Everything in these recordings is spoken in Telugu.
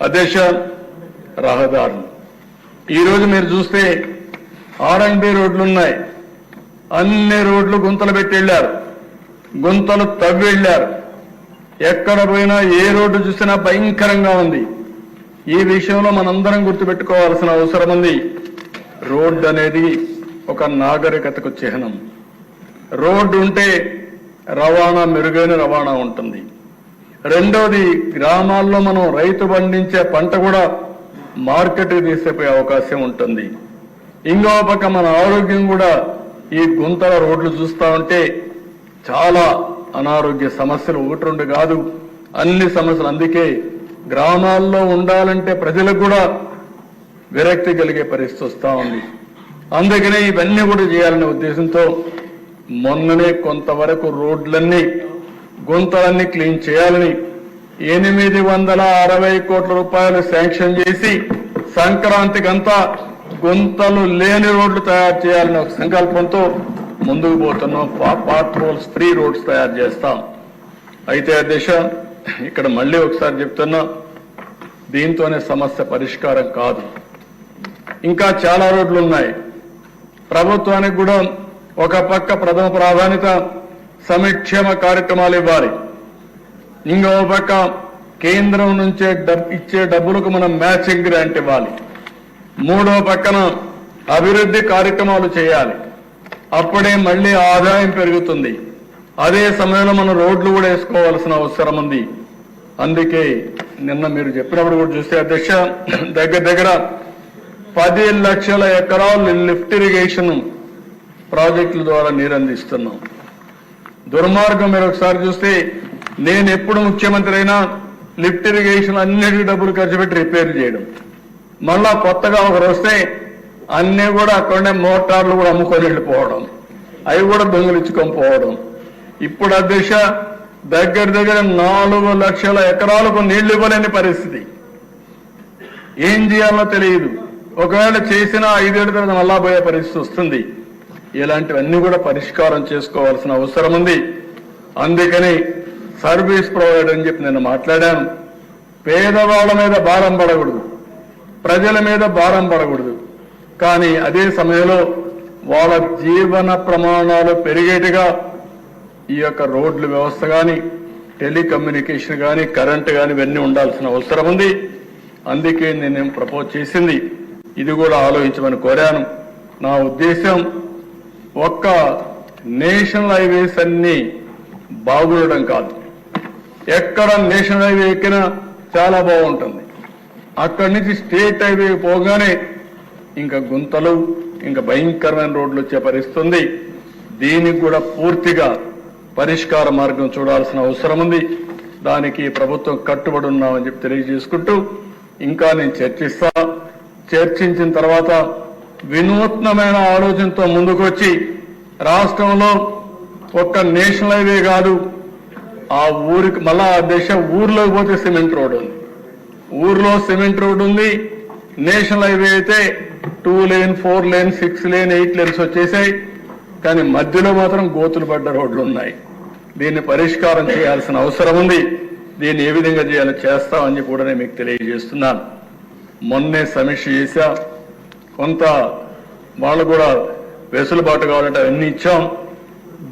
అధ్యక్ష, రహదారులు ఈరోజు మీరు చూస్తే R&B రోడ్లు ఉన్నాయి. అన్ని రోడ్లు గుంతలు పెట్టి వెళ్ళారు, గుంతలు తవ్వి వెళ్ళారు. ఎక్కడ పోయినా ఏ రోడ్డు చూసినా భయంకరంగా ఉంది. ఈ విషయంలో మనందరం గుర్తుపెట్టుకోవాల్సిన అవసరం ఉంది. రోడ్డు అనేది ఒక నాగరికతకు చిహ్నం. రోడ్డు ఉంటే రవాణా, మెరుగైన రవాణా ఉంటుంది. రెండోది, గ్రామాల్లో మనం రైతు పండించే పంట కూడా మార్కెట్కి తీసుకుపోయే అవకాశం ఉంటుంది. ఇంకో పక్క మన ఆరోగ్యం కూడా ఈ గుంతల రోడ్లు చూస్తా ఉంటే చాలా అనారోగ్య సమస్యలు ఒకటి రెండు కాదు, అన్ని సమస్యలు. అందుకే గ్రామాల్లో ఉండాలంటే ప్రజలకు కూడా విరక్తి కలిగే పరిస్థితి వస్తూ ఉంది. అందుకనే ఇవన్నీ కూడా చేయాలనే ఉద్దేశంతో మొన్ననే కొంతవరకు రోడ్లన్నీ, గుంతలన్నీ క్లీన్ చేయాలని 860 కోట్ల రూపాయలు శాంక్షన్ చేసి సంక్రాంతికంతా గుంతలు లేని రోడ్లు తయారు చేయాలని ఒక సంకల్పంతో ముందుకు పోతున్నాం. పాత్ హోల్స్ ఫ్రీ రోడ్స్ తయారు చేస్తాం. అయితే అధ్యక్ష, ఇక్కడ మళ్ళీ ఒకసారి చెప్తున్నా, దీంతోనే సమస్య పరిష్కారం కాదు. ఇంకా చాలా రోడ్లు ఉన్నాయి. ప్రభుత్వానికి కూడా ఒక పక్క ప్రథమ ప్రాధాన్యత సంక్షేమ కార్యక్రమాలు ఇవ్వాలి, ఇంకో పక్క కేంద్రం నుంచే ఇచ్చే డబ్బులకు మనం మ్యాచింగ్ గ్రాంట్ ఇవ్వాలి, మూడో పక్కన అభివృద్ధి కార్యక్రమాలు చేయాలి. అప్పుడే మళ్ళీ ఆదాయం పెరుగుతుంది. అదే సమయంలో మనం రోడ్లు కూడా వేసుకోవాల్సిన అవసరం ఉంది. అందుకే నిన్న మీరు చెప్పినప్పుడు కూడా చూస్తే అధ్యక్ష, దగ్గర 10 లక్షల ఎకరాలు లిఫ్ట్ ఇరిగేషన్ ప్రాజెక్టుల ద్వారా నీరు అందిస్తున్నాం. దుర్మార్గం మీరు ఒకసారి చూస్తే, నేను ఎప్పుడు ముఖ్యమంత్రి అయినా లిఫ్ట్ ఇరిగేషన్ అన్నిటికీ డబ్బులు ఖర్చు పెట్టి రిపేర్ చేయడం, మళ్ళా కొత్తగా ఒకరు వస్తే అన్నీ కూడా అక్కడనే మోటార్లు కూడా అమ్ముకొని వెళ్ళిపోవడం, అవి కూడా దొంగిలించుకొని పోవడం. ఇప్పుడు అధ్యక్ష, దగ్గర 4 లక్షల ఎకరాలకు నీళ్లు ఇవ్వలేని పరిస్థితి. ఏం చేయాలో తెలియదు. ఒకవేళ చేసినా 5 ఏళ్ల తర్వాత మళ్ళా పోయే పరిస్థితి వస్తుంది. ఇలాంటివన్నీ కూడా పరిష్కారం చేసుకోవాల్సిన అవసరం ఉంది. అందుకని సర్వీస్ ప్రొవైడర్ అని చెప్పి నేను మాట్లాడాను. పేదవాళ్ళ మీద భారం పడకూడదు, ప్రజల మీద భారం పడకూడదు. కానీ అదే సమయంలో వాళ్ళ జీవన ప్రమాణాలు పెరిగేట్టుగా ఈ యొక్క రోడ్ల వ్యవస్థ కానీ, టెలికమ్యూనికేషన్ కానీ, కరెంటు కానీ ఇవన్నీ ఉండాల్సిన అవసరం ఉంది. అందుకే నేను ప్రపోజ్ చేసింది ఇది కూడా ఆలోచించమని కోరాను. నా ఉద్దేశం ఒక్క నేషనల్ హైవేస్ అన్ని బాగుండడం కాదు, ఎక్కడ నేషనల్ హైవే ఎక్కినా చాలా బాగుంటుంది. అక్కడి నుంచి స్టేట్ హైవే పోగానే ఇంకా గుంతలు, ఇంకా భయంకరమైన రోడ్లు వచ్చే పరిస్థితి ఉంది. దీనికి కూడా పూర్తిగా పరిష్కార మార్గం చూడాల్సిన అవసరం ఉంది. దానికి ప్రభుత్వం కట్టుబడి ఉన్నామని చెప్పి తెలియజేసుకుంటూ, ఇంకా నేను చర్చించిన తర్వాత వినూత్నమైన ఆలోచనతో ముందుకు వచ్చి రాష్ట్రంలో ఒక్క నేషనల్ హైవే కాదు, ఆ ఊరికి మళ్ళా ఊర్లోకి పోతే సిమెంట్ రోడ్ ఉంది, ఊర్లో సిమెంట్ రోడ్ ఉంది. నేషనల్ హైవే అయితే 2 లేన్, 4 లేన్, 6 లేన్, 8 లేన్స్ వచ్చేసాయి. కానీ మధ్యలో మాత్రం గోతులు పడ్డ రోడ్లు ఉన్నాయి. దీన్ని పరిష్కారం చేయాల్సిన అవసరం ఉంది. దీన్ని ఏ విధంగా చేయాలో చేస్తామని కూడా నేను మీకు తెలియజేస్తున్నాను. మొన్నే సమీక్ష చేశా. కొంత వాళ్ళు కూడా వెసులుబాటు కావాలంటే అన్ని ఇచ్చాం.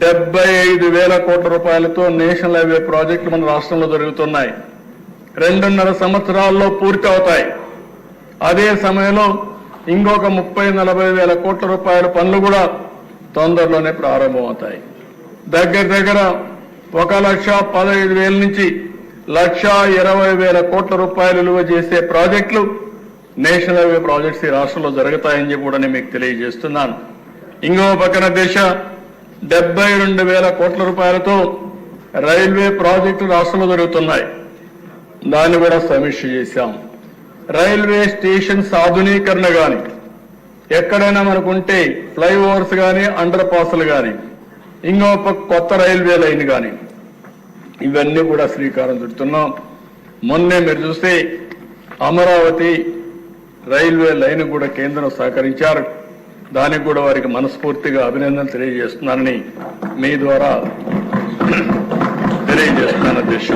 75,000 కోట్ల రూపాయలతో నేషనల్ హైవే ప్రాజెక్టులు మన రాష్ట్రంలో జరుగుతున్నాయి. 2.5 సంవత్సరాల్లో పూర్తి అవుతాయి. అదే సమయంలో ఇంకొక 30-40 కోట్ల రూపాయల పనులు కూడా తొందరలోనే ప్రారంభమవుతాయి. దగ్గర 1,15,000 నుంచి 1,20,000 కోట్ల రూపాయలు విలువ చేసే ప్రాజెక్టులు, నేషనల్ హైవే ప్రాజెక్ట్స్ ఈ రాష్ట్రంలో జరుగుతాయని చెప్పి కూడా నేను మీకు తెలియజేస్తున్నాను. ఇంకో పక్కన 72,000 కోట్ల రూపాయలతో రైల్వే ప్రాజెక్టులు రాష్ట్రంలో జరుగుతున్నాయి. దాన్ని కూడా సమీక్ష చేశాం. రైల్వే స్టేషన్స్ ఆధునీకరణ కానీ, ఎక్కడైనా మనకుంటే ఫ్లైఓవర్స్ కానీ, అండర్ పాస్లు కానీ, ఇంకో కొత్త రైల్వే లైన్ కానీ, ఇవన్నీ కూడా శ్రీకారం చుడుతున్నాం. మొన్నే మీరు చూస్తే అమరావతి రైల్వే లైన్ కూడా కేంద్రం సహకరించారు. దానికి కూడా వారికి మనస్ఫూర్తిగా అభినందనలు తెలియజేస్తున్నానని మీ ద్వారా తెలియజేస్తున్నాను అధ్యక్ష.